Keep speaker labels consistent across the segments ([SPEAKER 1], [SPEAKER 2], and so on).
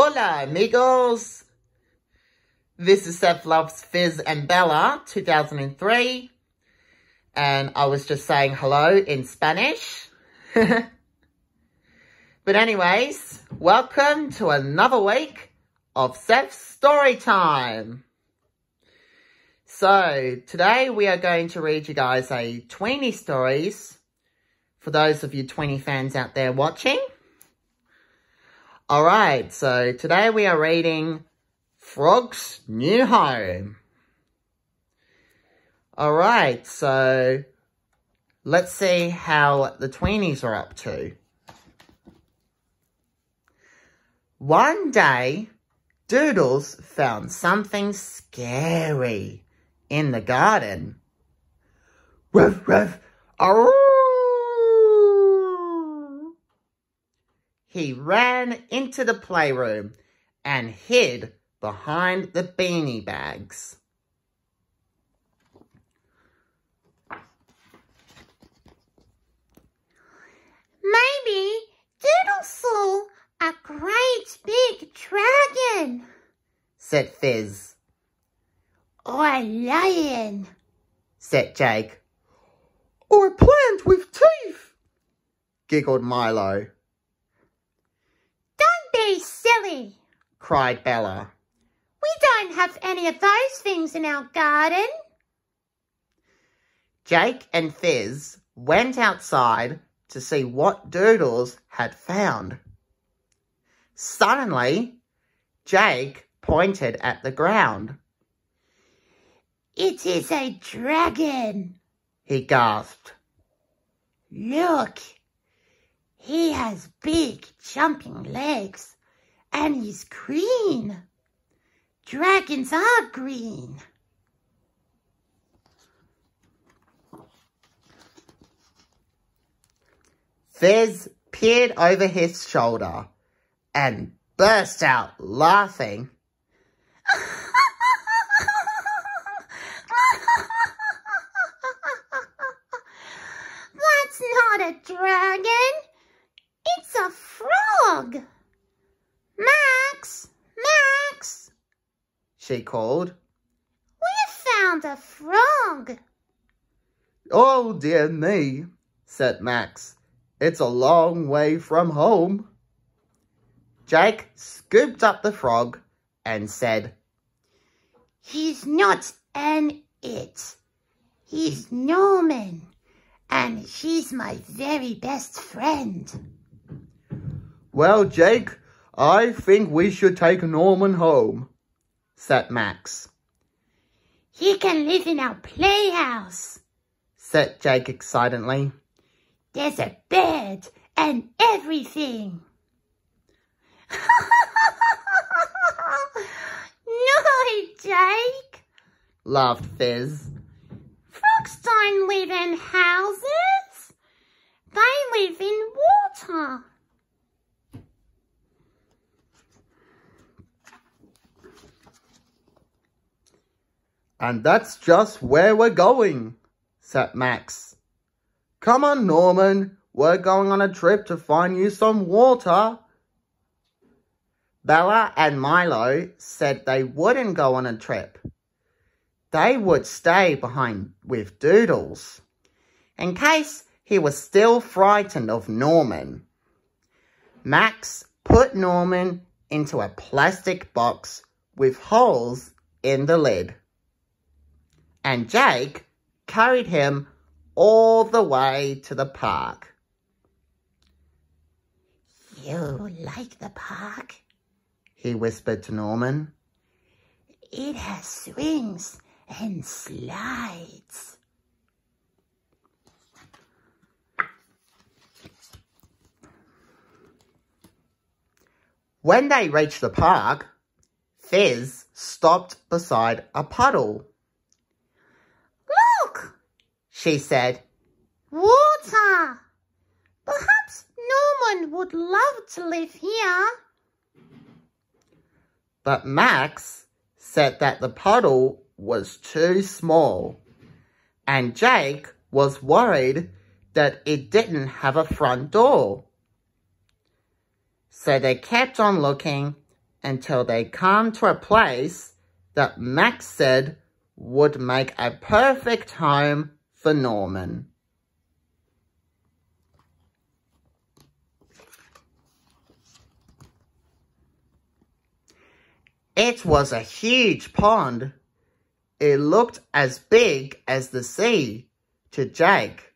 [SPEAKER 1] Hola, amigos. This is Seth Loves Fizz and Bella, 2003. And I was just saying hello in Spanish. But anyways, welcome to another week of Seth's Storytime. So, today we are going to read you guys a Tweenie stories for those of you Tweenie fans out there watching. Alright, so today we are reading Frog's New Home. Alright, so let's see how the Tweenies are up to. One day, Doodles found something scary in the garden. Ruff, ruff, arroo! He ran into the playroom and hid behind the beanie bags.
[SPEAKER 2] Maybe Doodles saw a great big dragon,
[SPEAKER 1] said Fizz.
[SPEAKER 2] or a lion,
[SPEAKER 1] said Jake. Or a plant with teeth, giggled Milo.
[SPEAKER 2] Don't be silly,
[SPEAKER 1] cried Bella.
[SPEAKER 2] we don't have any of those things in our garden.
[SPEAKER 1] Jake and Fizz went outside to see what Doodles had found. Suddenly, Jake pointed at the ground.
[SPEAKER 2] It is a dragon.
[SPEAKER 1] He gasped.
[SPEAKER 2] Look, he has big jumping legs and he's green. Dragons are green.
[SPEAKER 1] Fizz peered over his shoulder and burst out laughing.
[SPEAKER 2] That's not a dragon. It's a frog. Max, Max,
[SPEAKER 1] She called.
[SPEAKER 2] we found a frog.
[SPEAKER 1] Oh, dear me, said Max. It's a long way from home. Jake scooped up the frog and said,
[SPEAKER 2] He's not an it. He's Norman, and she's my very best friend.
[SPEAKER 1] Well, Jake, I think we should take Norman home, said Max.
[SPEAKER 2] He can live in our playhouse.
[SPEAKER 1] Said Jake excitedly.
[SPEAKER 2] There's a bed and everything. No, Jake.
[SPEAKER 1] Laughed Fizz.
[SPEAKER 2] Frogs don't live in houses. They live in water.
[SPEAKER 1] And that's just where we're going, said Max. Come on, Norman. We're going on a trip to find you some water. Bella and Milo said they wouldn't go on a trip. They would stay behind with Doodles, in case he was still frightened of Norman. Max put Norman into a plastic box with holes in the lid. And Jake carried him all the way to the park.
[SPEAKER 2] You like the park?
[SPEAKER 1] He whispered to Norman.
[SPEAKER 2] It has swings and slides.
[SPEAKER 1] When they reached the park, Fizz stopped beside a puddle.
[SPEAKER 2] Look,
[SPEAKER 1] She said.
[SPEAKER 2] water. Perhaps Norman would love to live here.
[SPEAKER 1] But Max said that the puddle was too small, and Jake was worried that it didn't have a front door. So they kept on looking until they come to a place that Max said would make a perfect home for Norman. It was a huge pond. It looked as big as the sea to Jake,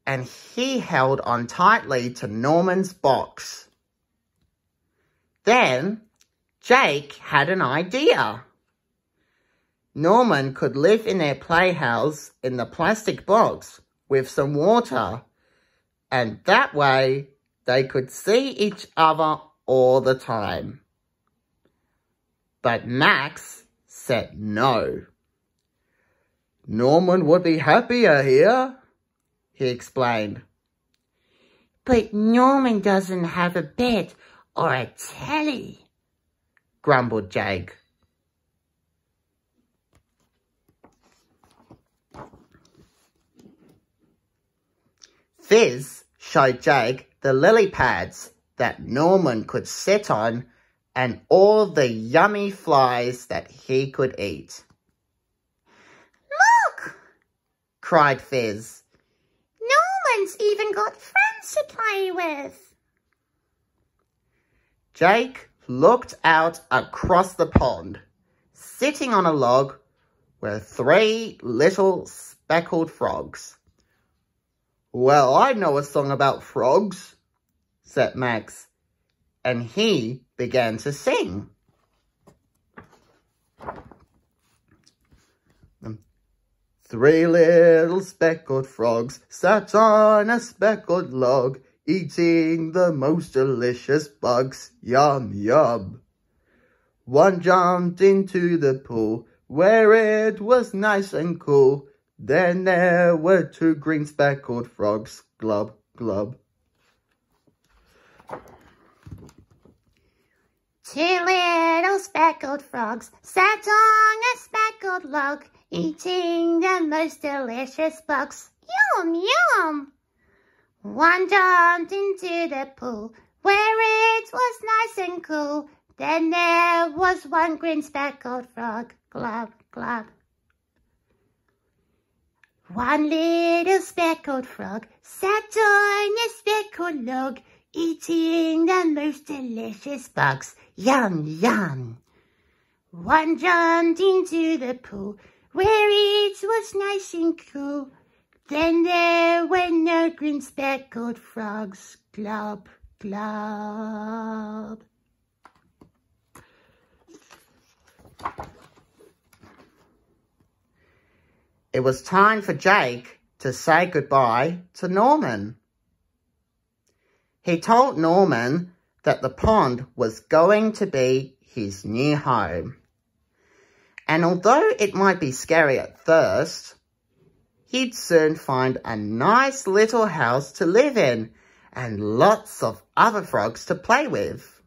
[SPEAKER 1] and he held on tightly to Norman's box. Then Jake had an idea. Norman could live in their playhouse in the plastic box with some water, and that way they could see each other all the time. But Max said no. Norman would be happier here, he explained.
[SPEAKER 2] But Norman doesn't have a bed or a telly,
[SPEAKER 1] grumbled Jake. Fizz showed Jake the lily pads that Norman could sit on and all the yummy flies that he could eat.
[SPEAKER 2] Look!
[SPEAKER 1] Cried Fizz.
[SPEAKER 2] Norman's even got friends to play with.
[SPEAKER 1] Jake looked out across the pond. Sitting on a log were 3 little speckled frogs. Well, I know a song about frogs, said Max, and he began to sing. Three little speckled frogs sat on a speckled log, eating the most delicious bugs. Yum, yum. One jumped into the pool where it was nice and cool. Then there were 2 green speckled frogs. Glub, glub.
[SPEAKER 2] 2 little speckled frogs sat on a speckled log, eating the most delicious bugs. Yum, yum! One jumped into the pool where it was nice and cool. Then there was 1 green speckled frog. Glub, glub. 1 little speckled frog sat on a speckled log, eating the most delicious bugs. Yum, yum. One jumped into the pool where it was nice and cool. Then there were no green speckled frogs. Glub, glub.
[SPEAKER 1] It was time for Jake to say goodbye to Norman. He told Norman that the pond was going to be his new home. And although it might be scary at first, he'd soon find a nice little house to live in and lots of other frogs to play with.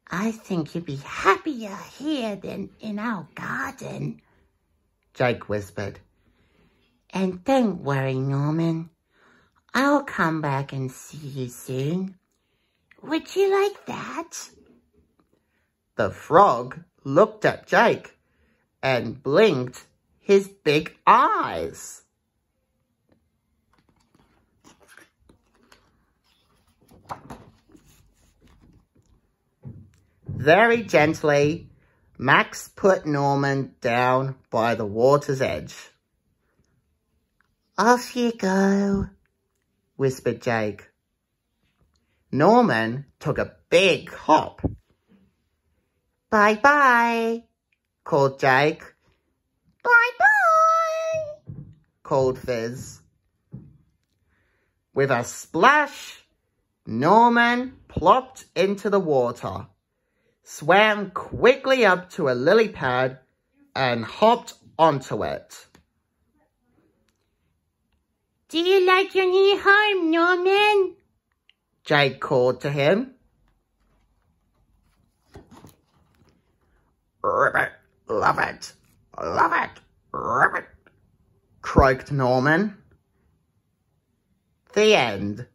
[SPEAKER 2] I think you'd be happier here than in our garden,
[SPEAKER 1] Jake whispered.
[SPEAKER 2] And don't worry, Norman. I'll come back and see you soon. Would you like that?
[SPEAKER 1] The frog looked at Jake and blinked his big eyes. Very gently, Max put Norman down by the water's edge.
[SPEAKER 2] Off you go,
[SPEAKER 1] whispered Jake. Norman took a big hop.
[SPEAKER 2] Bye-bye,
[SPEAKER 1] called Jake.
[SPEAKER 2] Bye-bye,
[SPEAKER 1] called Fizz. With a splash, Norman plopped into the water, swam quickly up to a lily pad and hopped onto it.
[SPEAKER 2] Do you like your new home, Norman?
[SPEAKER 1] Jake called to him. Ribbit, love it, ribbit, croaked Norman. The end.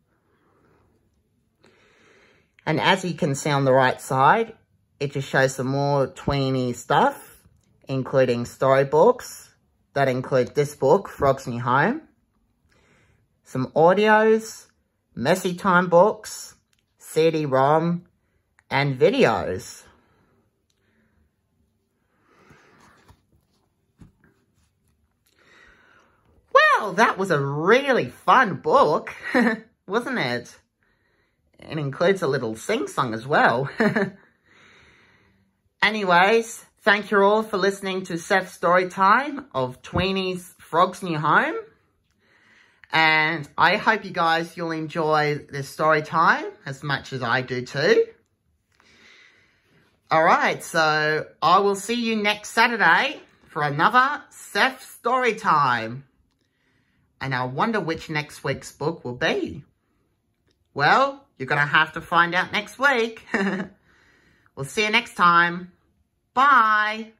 [SPEAKER 1] And as you can see on the right side, it just shows some more Tweenie stuff, including storybooks. That include this book, Frog's New Home. Some audios, Messy Time books, CD-ROM, and videos. Well, that was a really fun book, wasn't it? It includes a little sing-song as well. Anyways, thank you all for listening to Seth's story time of Tweenie's Frog's New Home. And I hope you guys, you'll enjoy this story time as much as I do too. Alright, so I will see you next Saturday for another Seth story time. And I wonder which next week's book will be. Well, you're going to have to find out next week. We'll see you next time. Bye.